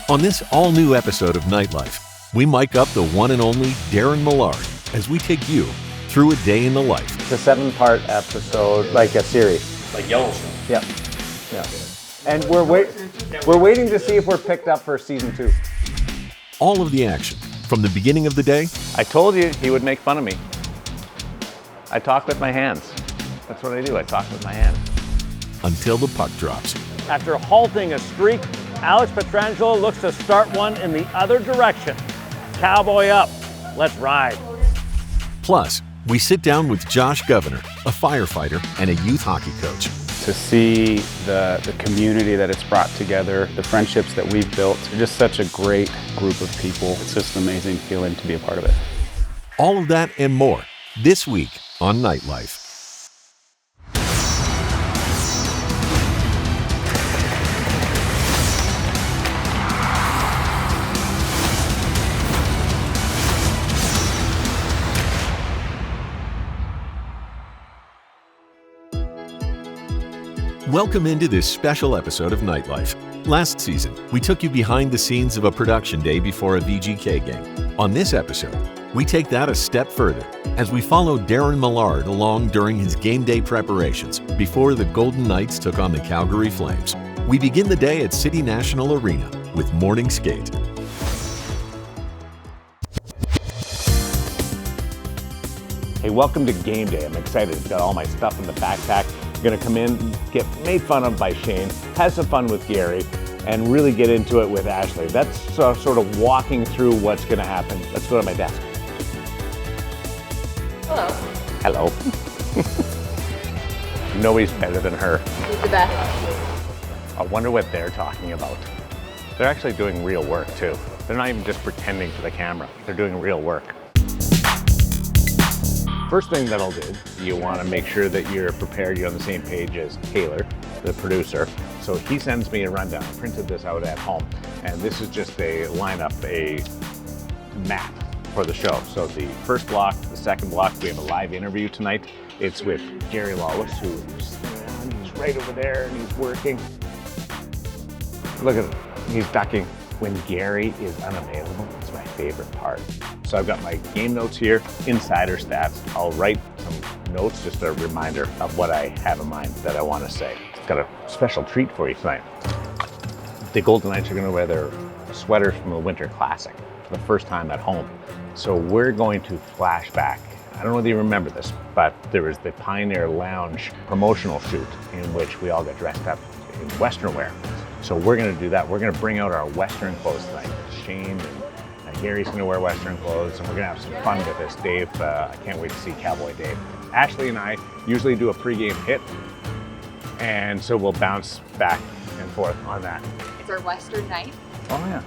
On this all-new episode of Nightlife, we mic up the one and only Daren Millard as we take you through a day in the life. It's a 7-part episode, like a series. Like Yellowstone. Yeah. And we're waiting to see if we're picked up for season 2. All of the action from the beginning of the day. I told you he would make fun of me. I talk with my hands. That's what I do. I talk with my hands. Until the puck drops. After halting a streak, Alex Pietrangelo looks to start one in the other direction. Cowboy up. Let's ride. Plus, we sit down with Josh Governor, a firefighter and a youth hockey coach. To see the community that it's brought together, the friendships that we've built, they're just such a great group of people. It's just an amazing feeling to be a part of it. All of that and more this week on Nightlife. Welcome into this special episode of Nightlife. Last season, we took you behind the scenes of a production day before a VGK game. On this episode, we take that a step further as we follow Daren Millard along during his game day preparations before the Golden Knights took on the Calgary Flames. We begin the day at City National Arena with morning skate. Hey, welcome to game day. I'm excited. I've got all my stuff in the backpack. I'm gonna come in, get made fun of by Shane, have some fun with Gary, and really get into it with Ashley. That's sort of walking through what's gonna happen. Let's go to my desk. Hello. Hello. Nobody's better than her. Who's the best? I wonder what they're talking about. They're actually doing real work too. They're not even just pretending for the camera. They're doing real work. First thing that I'll do, you want to make sure that you're prepared, you're on the same page as Taylor, the producer. So he sends me a rundown. I printed this out at home. And this is just a map for the show. So the first block, the second block, we have a live interview tonight. It's with Gary Lawless, who's right over there and he's working. Look at him, he's ducking. When Gary is unavailable, it's my favorite part. So I've got my game notes here, insider stats. I'll write some notes, just a reminder of what I have in mind that I want to say. I've got a special treat for you tonight. The Golden Knights are going to wear their sweaters from the Winter Classic for the first time at home. So we're going to flash back. I don't know whether you remember this, but there was the Pioneer Lounge promotional shoot in which we all got dressed up in Western wear. So we're going to do that. We're going to bring out our Western clothes tonight. Shane and Gary's going to wear Western clothes, and we're going to have some fun with this. Dave, I can't wait to see Cowboy Dave. Ashley and I usually do a pregame hit, and so we'll bounce back and forth on that. It's our Western night. Oh yeah.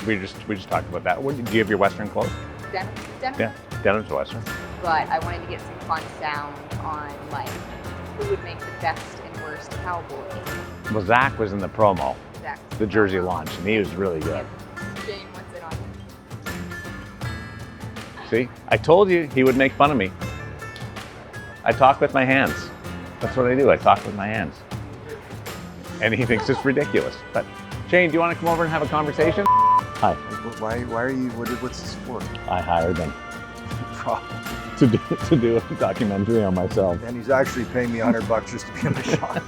We just talked about that. Do you have your Western clothes? Denim. Yeah, denim's Western. But I wanted to get some fun sound on like who would make the best and worst cowboy. Well, Zach was in the promo, Zach. the Jersey launch, and he was really good. Jane, what's it on? See, I told you he would make fun of me. I talk with my hands. That's what I do. I talk with my hands. And he thinks it's ridiculous. But Shane, do you want to come over and have a conversation? Hi. Why are you, what's this for? I hired them to do a documentary on myself. And he's actually paying me $100 just to be in the shot.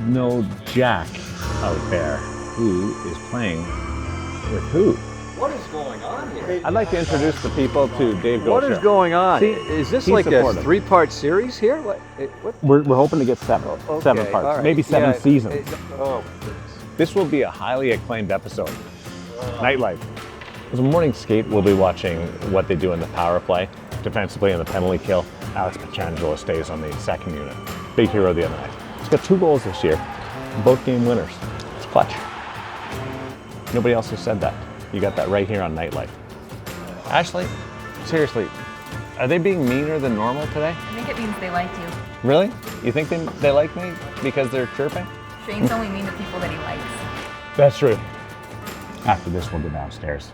No Jack out there who is playing with who? What is going on here? I'd like to introduce the people to Dave Gosher. What is going on? See, is this he's like supportive. a 3-part series here? What? We're hoping to get 7 parts, all right. maybe 7 seasons. Oh, This will be a highly acclaimed episode. Nightlife. As a morning skate, we'll be watching what they do in the power play, defensively in the penalty kill. Alex Pietrangelo stays on the second unit. Big hero the other night. He's got 2 goals this year, both game winners. It's clutch. Nobody else has said that. You got that right here on Nightlife. Ashley, seriously, are they being meaner than normal today? I think it means they like you. Really? You think they like me because they're chirping? Shane's only mean to people that he likes. That's true. After this, we'll go downstairs.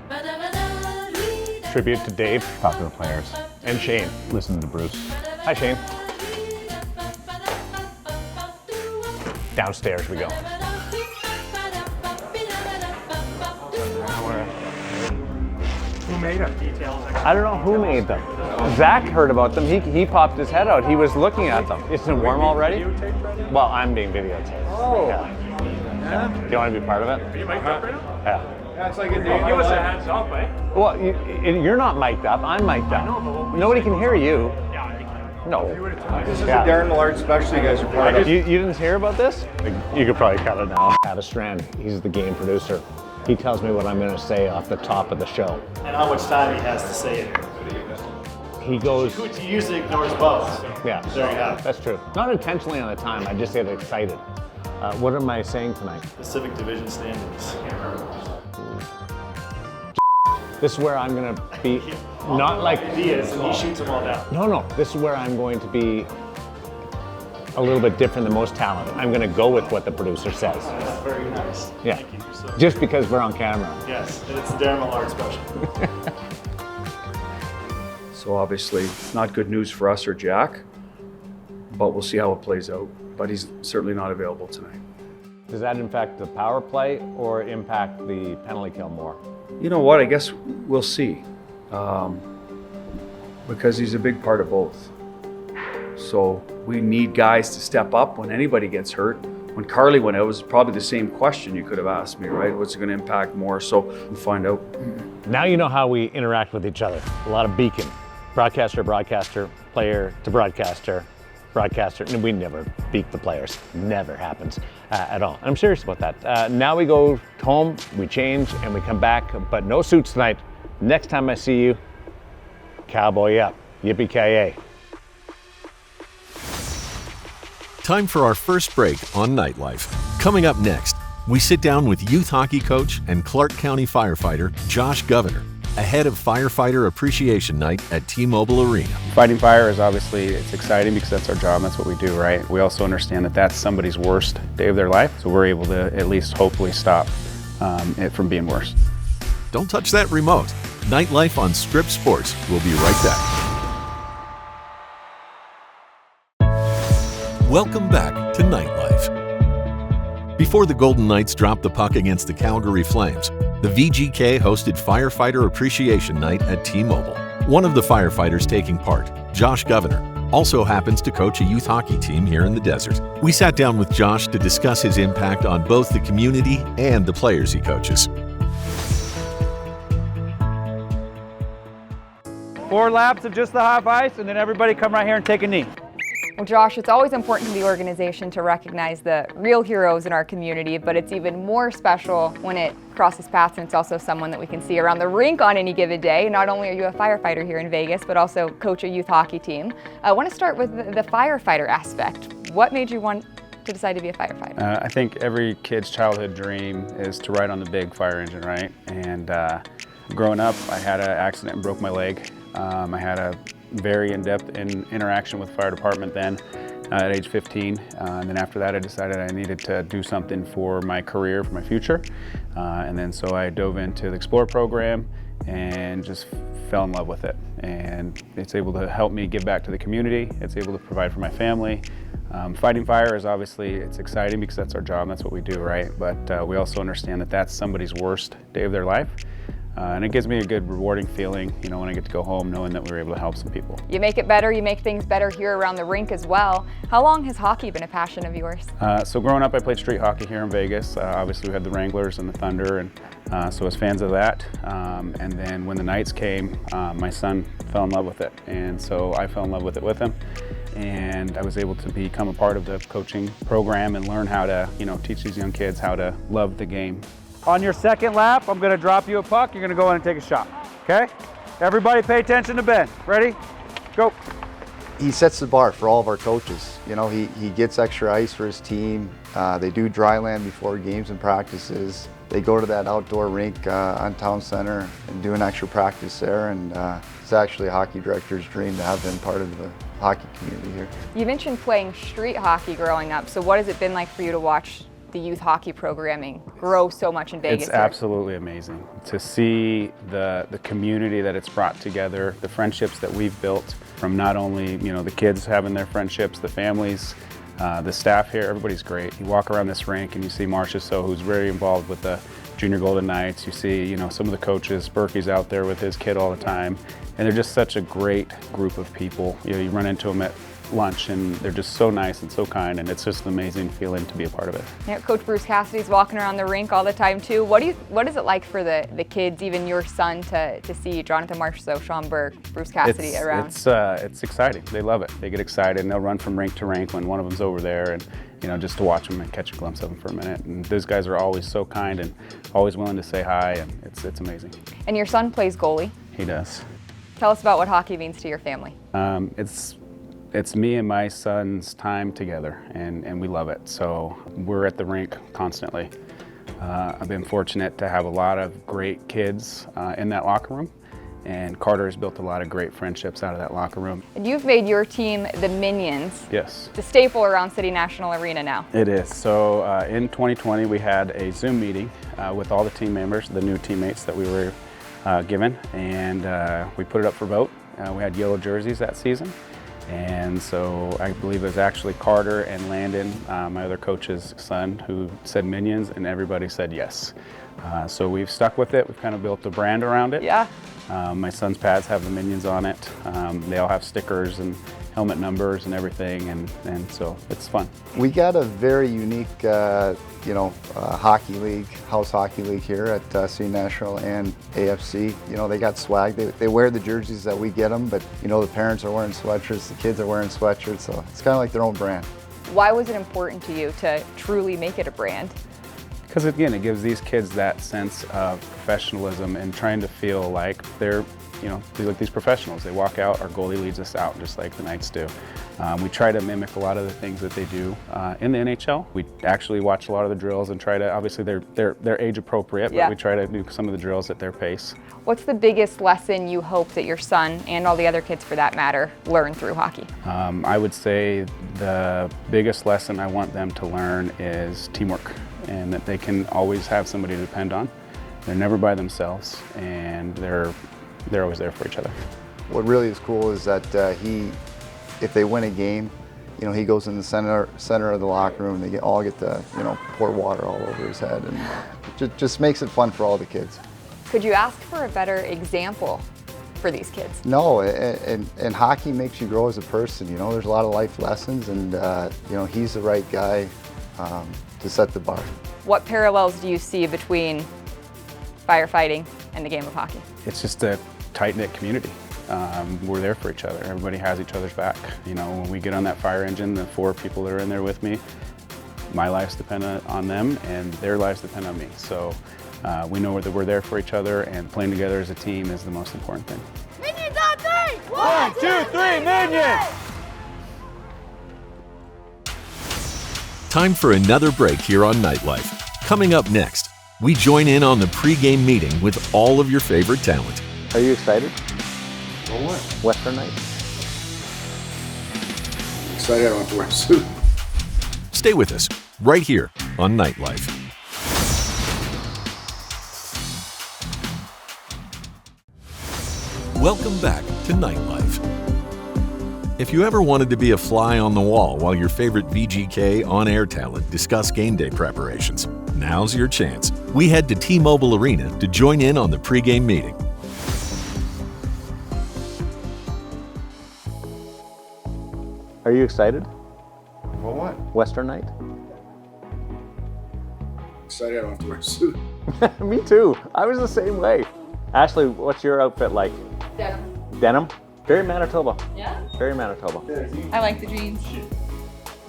Tribute to Dave, talk to the players, and Shane, listen to Bruce. Hi, Shane. Downstairs we go. Who made it? I don't know who made them. Zach heard about them. He popped his head out. He was looking at them. Isn't it warm already? Well, I'm being videotaped. Oh. Yeah. Do you want to be part of it? Are you mic'd up right now? Yeah. That's like a day. Give us a heads up, eh? Well, you're not mic'd up. I'm mic'd up. Nobody can hear you. No. This is a Daren Millard special you guys are part of. You didn't hear about this? You could probably cut it now. Travis Strand, he's the game producer. He tells me what I'm going to say off the top of the show. And how much time he has to say it. He goes... He usually ignores both. Yeah, There you have it. that's true. Not intentionally on the time, I just get excited. What am I saying tonight? Pacific Division standings. This is where I'm going to be not like... Ideas, and he shoots them all down. No. This is where I'm going to be a little bit different than most talent. I'm going to go with what the producer says. That's very nice. Yeah. Thank you so much. Just because we're on camera. Yes, and it's the Daren Millard special. So obviously, not good news for us or Jack, but we'll see how it plays out. But he's certainly not available tonight. Does that impact the power play or impact the penalty kill more? You know what? I guess we'll see. Because he's a big part of both. So we need guys to step up when anybody gets hurt. When Carly went out, it was probably the same question you could have asked me, right? What's it going to impact more? So we'll find out. Now you know how we interact with each other. A lot of beacon. Broadcaster, player to broadcaster. And we never beak the players. Never happens at all. I'm serious about that. Now we go home, we change, and we come back, but no suits tonight. Next time I see you, cowboy up. Yippee-ki-yay. Time for our first break on Nightlife. Coming up next, we sit down with youth hockey coach and Clark County Firefighter Josh Governor ahead of Firefighter Appreciation Night at T-Mobile Arena. Fighting fire is obviously, it's exciting because that's our job, that's what we do, right? We also understand that that's somebody's worst day of their life, so we're able to at least hopefully stop it from being worse. Don't touch that remote. Nightlife on Strip Sports. We'll be right back. Welcome back to Nightlife. Before the Golden Knights dropped the puck against the Calgary Flames, the VGK hosted Firefighter Appreciation Night at T-Mobile. One of the firefighters taking part, Josh Governor, also happens to coach a youth hockey team here in the desert. We sat down with Josh to discuss his impact on both the community and the players he coaches. 4 laps of just the half ice, and then everybody come right here and take a knee. Well, Josh, it's always important to the organization to recognize the real heroes in our community, but it's even more special when it crosses paths and it's also someone that we can see around the rink on any given day. Not only are you a firefighter here in Vegas, but also coach a youth hockey team. I want to start with the firefighter aspect. What made you want to decide to be a firefighter? I think every kid's childhood dream is to ride on the big fire engine, right? And growing up, I had an accident and broke my leg. I had a very in-depth interaction with the fire department then at age 15. And then after that, I decided I needed to do something for my career, for my future. And then so I dove into the Explore program and just fell in love with it. And it's able to help me give back to the community. It's able to provide for my family. Fighting fire is obviously, it's exciting because that's our job, that's what we do, right? But we also understand that that's somebody's worst day of their life. And it gives me a good rewarding feeling, you know, when I get to go home knowing that we were able to help some people. You make it better, you make things better here around the rink as well. How long has hockey been a passion of yours? So growing up, I played street hockey here in Vegas. Obviously we had the Wranglers and the Thunder, and so I was fans of that. And then when the Knights came, my son fell in love with it. And so I fell in love with it with him. And I was able to become a part of the coaching program and learn how to, you know, teach these young kids how to love the game. On your second lap, I'm going to drop you a puck. You're going to go in and take a shot. Okay? Everybody pay attention to Ben. Ready? Go. He sets the bar for all of our coaches. You know, he gets extra ice for his team. They do dry land before games and practices. They go to that outdoor rink on Town Center and do an extra practice there. And it's actually a hockey director's dream to have been part of the hockey community here. You mentioned playing street hockey growing up. So what has it been like for you to watch the youth hockey programming grow so much in Vegas? It's absolutely amazing to see the community that it's brought together, the friendships that we've built from not only, you know, the kids having their friendships, the families, The staff here, everybody's great. You walk around this rink and you see Marcia So, who's very involved with the Junior Golden Knights. You see, you know, some of the coaches. Berkey's out there with his kid all the time, and they're just such a great group of people. You know, you run into them at lunch and they're just so nice and so kind, and it's just an amazing feeling to be a part of it. Yeah, Coach Bruce Cassidy's walking around the rink all the time too. What is it like for the kids, even your son, to see Jonathan Marchessault, Sean Burke, Bruce Cassidy around? It's exciting. They love it. They get excited and they'll run from rink to rink when one of them's over there, and you know, just to watch them and catch a glimpse of them for a minute. And those guys are always so kind and always willing to say hi, and it's amazing. And your son plays goalie. He does. Tell us about what hockey means to your family. It's me and my son's time together, and we love it. So we're at the rink constantly. I've been fortunate to have a lot of great kids in that locker room, and Carter has built a lot of great friendships out of that locker room. And you've made your team the Minions. Yes. It's a staple around City National Arena now. It is. So in 2020, we had a Zoom meeting with all the team members, the new teammates that we were given, and we put it up for vote. We had yellow jerseys that season. And so I believe it was actually Carter and Landon, my other coach's son, who said Minions, and everybody said yes. So we've stuck with it. We've kind of built a brand around it. Yeah. My son's pads have the Minions on it. They all have stickers and helmet numbers and everything, and so it's fun. We got a very unique, hockey league, house hockey league here at City National and AFC. You know, they got swag. They wear the jerseys that we get them, but you know, the parents are wearing sweatshirts, the kids are wearing sweatshirts, so it's kind of like their own brand. Why was it important to you to truly make it a brand? Because again, it gives these kids that sense of professionalism and trying to feel like they're, like these professionals. They walk out, our goalie leads us out just like the Knights do. We try to mimic a lot of the things that they do in the NHL. We actually watch a lot of the drills and try to, obviously they're age appropriate, but we try to do some of the drills at their pace. What's the biggest lesson you hope that your son, and all the other kids for that matter, learn through hockey? I would say the biggest lesson I want them to learn is teamwork, and that they can always have somebody to depend on. They're never by themselves, and they're always there for each other. What really is cool is that if they win a game, he goes in the center of the locker room, and they all get to, pour water all over his head, and it just makes it fun for all the kids. Could you ask for a better example for these kids? No, and hockey makes you grow as a person. There's a lot of life lessons, and he's the right guy to set the bar. What parallels do you see between firefighting and the game of hockey? It's just a tight-knit community. We're there for each other. Everybody has each other's back. When we get on that fire engine, the 4 people that are in there with me, my life's dependent on them and their lives depend on me. So we know that we're there for each other, and playing together as a team is the most important thing. Minions on 3! 1, 2, 3, Minions! Time for another break here on Nightlife. Coming up next, we join in on the pregame meeting with all of your favorite talent. Are you excited? For what? Western Night. Excited I don't have to wear a suit. Stay with us right here on Nightlife. Welcome back to Nightlife. If you ever wanted to be a fly on the wall while your favorite VGK on-air talent discuss game day preparations, now's your chance. We head to T-Mobile Arena to join in on the pregame meeting. Are you excited? For what? Western Night? Excited I don't have to wear a suit. Me too. I was the same way. Ashley, what's your outfit like? Denim. Denim? Very Manitoba. Yeah? Very Manitoba. I like the jeans.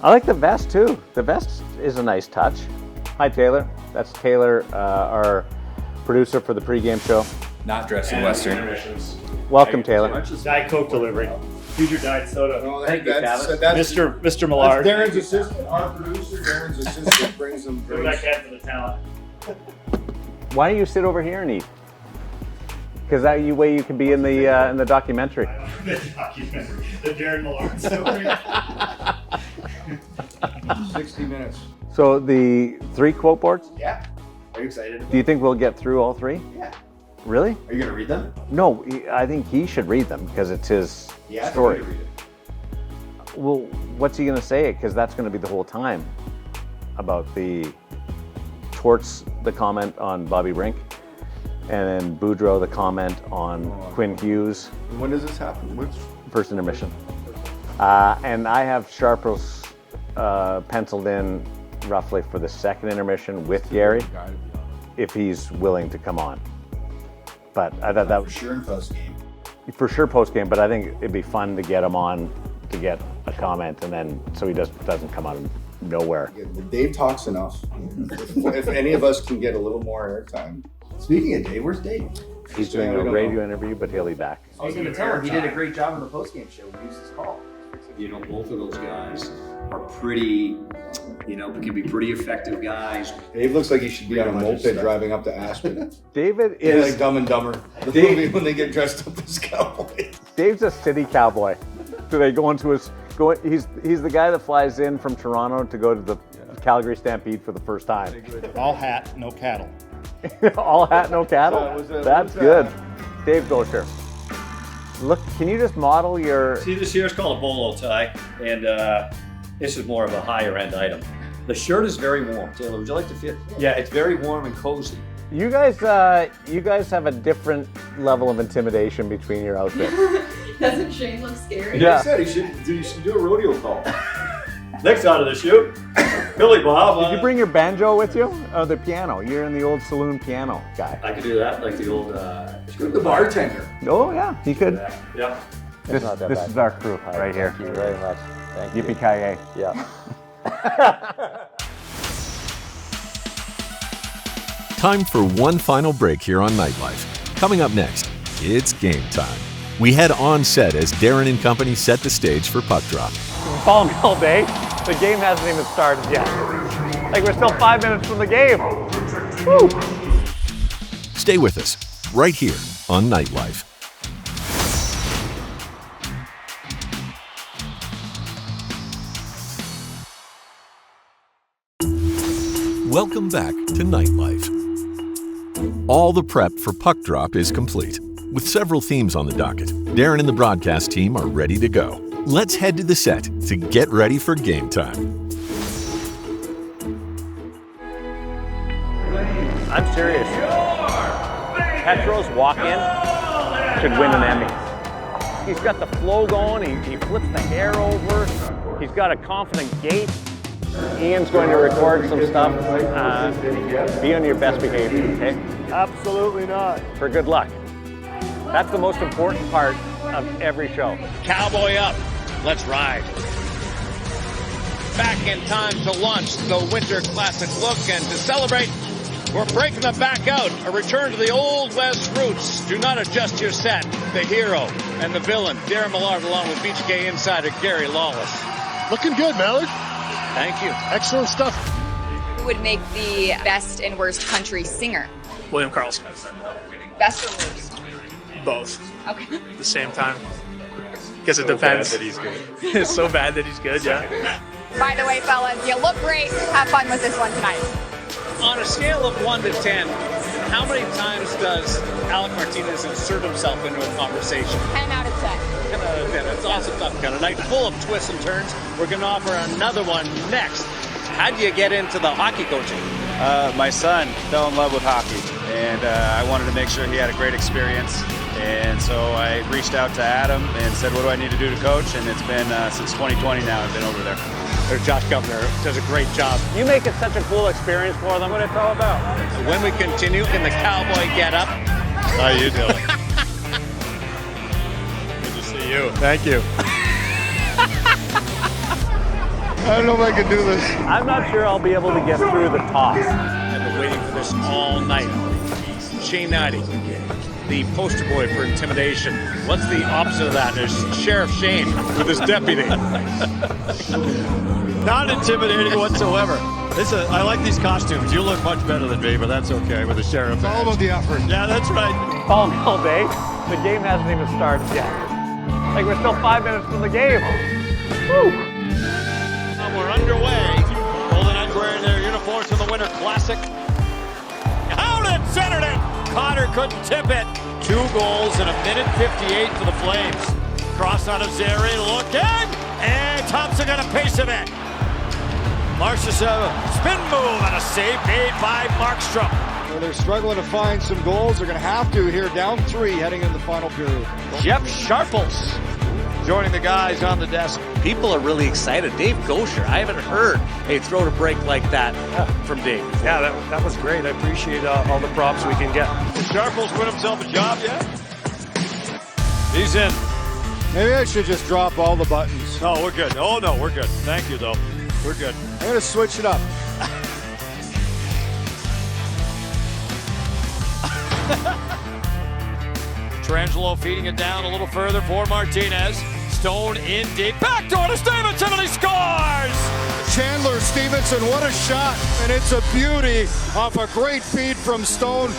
I like the vest too. The vest is a nice touch. Hi Taylor. That's Taylor, our producer for the pregame show. Not dressed in Western. Welcome Taylor. Diet Coke delivery. Here's your diet soda. No, Thank you, that's Mr. Millard. Darren's assistant, our producer. Darren's assistant brings them Do what I drinks. can for the talent. Why don't you sit over here and eat? Because that way you can be in the documentary. The documentary. The Daren Millard story. 60 minutes. So the 3 quote boards, Yeah. Are you excited? do you think we'll get through all 3? Yeah. Really? Are you going to read them? No, I think he should read them because it's his Yeah. story. I'm gonna read it. Well, what's he going to say? Because that's going to be the whole time about the Torts, the comment on Bobby Rink, and then Boudreau, the comment on Quinn Hughes. When does this happen? First intermission. And I have Sharples penciled in roughly for the second intermission with Gary, if he's willing to come on. But I thought that was For sure in post game. for sure post game. But I think it'd be fun to get him on to get a comment, and then so he doesn't come out of nowhere. Yeah, Dave talks enough. If any of us can get a little more airtime. Speaking of Dave, where's Dave? He's doing a radio interview, but he'll be back. I was going to tell him he did a great job on the postgame show. We used his call. You know, both of those guys are pretty, can be pretty effective guys. Dave looks like he should be on a moped driving up to Aspen. David Yeah, is like Dumb and Dumber. The movie when they get dressed up as cowboys. Dave's a city cowboy. Do they go into his he's the guy that flies in from Toronto to go to the Calgary Stampede for the first time. All hat, no cattle. All hat, no cattle. That's good. Dave Gosher. Look, can you just model your... See, this here is called a bolo tie, and this is more of a higher end item. The shirt is very warm. Taylor, would you like to feel? Yeah, it's very warm and cozy. You guys have a different level of intimidation between your outfits. Doesn't Shane look scary? Yeah. He said you should do a rodeo call. Next out of the shoot, Billy Bob. Did you bring your banjo with you? Oh, the piano. You're in the old saloon piano guy. I could do that, like the old... The bartender. Oh, yeah, he could. Yeah. This is our crew right here. Thank you very much. Thank you. Yippee-ki-yay. Yeah. Time for one final break here on Nightlife. Coming up next, it's game time. We head on set as Daren and company set the stage for puck drop. Follow me all day. The game hasn't even started yet. Like we're still 5 minutes from the game. Woo. Stay with us, right here on Nightlife. Welcome back to Nightlife. All the prep for puck drop is complete. With several themes on the docket, Daren and the broadcast team are ready to go. Let's head to the set to get ready for game time. I'm serious. Petro's walk-in should win an Emmy. He's got the flow going, he flips the hair over, he's got a confident gait. Ian's going to record some stuff. Be on your best behavior, okay? Absolutely not. For good luck. That's the most important part of every show. Cowboy up. Let's ride. Back in time to launch the Winter Classic look, and to celebrate, we're breaking them back out. A return to the Old West roots. Do not adjust your set. The hero and the villain, Daren Millard, along with BGK insider Gary Lawless. Looking good, Millard. Thank you. Excellent stuff. Who would make the best and worst country singer? William Carlson. Best or worst? Both. Okay. At the same time. Guess it depends. Bad that he's good. It's so bad that he's good, yeah. By the way, fellas, you look great. Have fun with this one tonight. On a scale of 1 to 10, how many times does Alec Martinez insert himself into a conversation? 10 out of 10. 10 out of 10. It's awesome stuff. Got a night full of twists and turns. We're going to offer another one next. How do you get into the hockey coaching? My son fell in love with hockey, and I wanted to make sure he had a great experience. And so I reached out to Adam and said, what do I need to do to coach? And it's been since 2020 now I've been over there. Josh Governor does a great job. You make it such a cool experience for them. What it's all about. When we continue in the cowboy get-up. How you doing? Good to see you. Thank you. I don't know if I can do this. I'm not sure I'll be able to get through the toss. I've been waiting for this all night. Shane Knighty, the poster boy for intimidation. What's the opposite of that? There's Sheriff Shane with his deputy. Not intimidating whatsoever. I like these costumes. You look much better than me, but that's okay with the sheriff. It's all about the effort. Yeah, that's right. Follow me all day. The game hasn't even started yet. Like we're still 5 minutes from the game. Woo. We're underway. Golden Knights wearing their uniforms for the Winter Classic. Howland centered it. Connor couldn't tip it. 2 goals in 1:58 for the Flames. Cross out of Zeri, looking, And Thompson got a piece of it. Marsh's spin move and a save made by Markstrom. Well, they're struggling to find some goals. They're going to have to here, down 3 heading into the final period. Jeff Sharples joining the guys on the desk. People are really excited. Dave Gosher, I haven't heard a throw to break like that from Dave. Yeah, that was great. I appreciate all the props we can get. Did Sharples win himself a job yet? He's in. Maybe I should just drop all the buttons. No, we're good. Oh, no, we're good. Thank you, though. We're good. I'm going to switch it up. Trangelo feeding it down a little further for Martinez. Stone in deep. Backdoor to Stevenson, and he scores! Chandler Stevenson, what a shot. And it's a beauty off a great feed from Stone.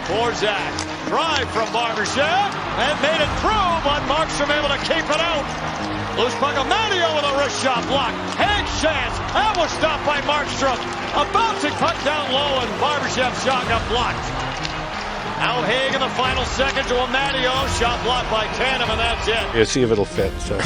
Borzak, drive from Barbashev, and made it through, but Markstrom able to keep it out. Loose puck, Amadio with a wrist shot block. Haig's chance, that was stopped by Markstrom. A bouncing puck down low, and Barbashev's shot got blocked. Now Haig in the final second to Amadio, shot blocked by Tatum, and that's it. Yeah, see if it'll fit. So.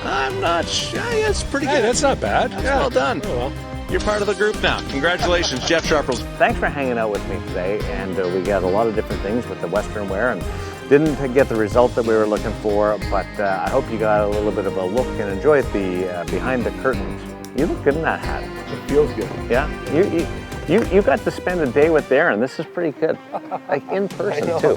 I'm not sure. Yeah, it's pretty good. That's not bad. That's well done. Oh, well. You're part of the group now. Congratulations, Jeff Sharples. Thanks for hanging out with me today, and we got a lot of different things with the Western wear, and didn't get the result that we were looking for, but I hope you got a little bit of a look and enjoyed the behind the curtains. You look good in that hat. It feels good. Yeah, you got to spend a day with Daren. This is pretty good, like in person too.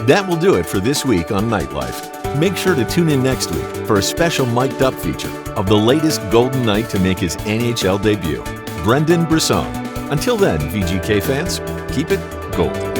That will do it for this week on Nightlife. Make sure to tune in next week for a special mic'd up feature of the latest Golden Knight to make his NHL debut, Brendan Brisson. Until then, VGK fans, keep it golden.